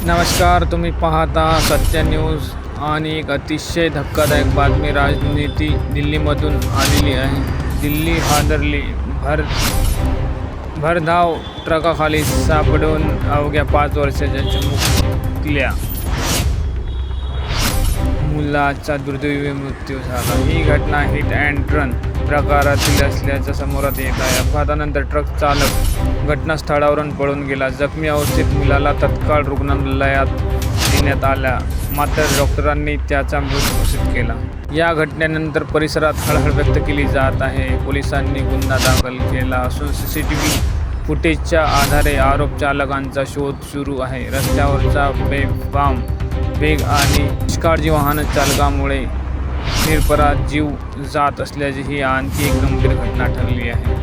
नमस्कार, तुम्ही पाहता सत्य न्यूज आणि एक अतिशय धक्कादायक बातमी राजनीती दिल्लीमधून आलेली आहे. दिल्ली हादरली. भरधाव ट्रकाखाली सापडून अवघ्या 5 वर्षाच्या चिमुकल्या मुलाचा दुर्दैवी मृत्यू झाला. ही घटना हिट अँड रन प्रकारातील असल्याचं समोर येत आहे. अपघातानंतर ट्रक चालक घटनास्थळावरून पळून गेला. जखमी अवस्थेत मुलाला तत्काळ रुग्णालयात नेण्यात आला, मात्र डॉक्टरांनी त्याचा मृत्यू घोषित केला. या घटनेनंतर परिसरात हळहळ व्यक्त केली जात आहे. पोलिसांनी गुन्हा दाखल केला असून सीसीटीव्ही फुटेजच्या आधारे आरोपी चालकांचा शोध सुरू आहे. रस्त्यावरचा बेफाम वेग आणि निष्काळजी वाहन चालकामुळे निरपराध जीव जात असल्याची ही आणखी एक गंभीर घटना ठरली आहे.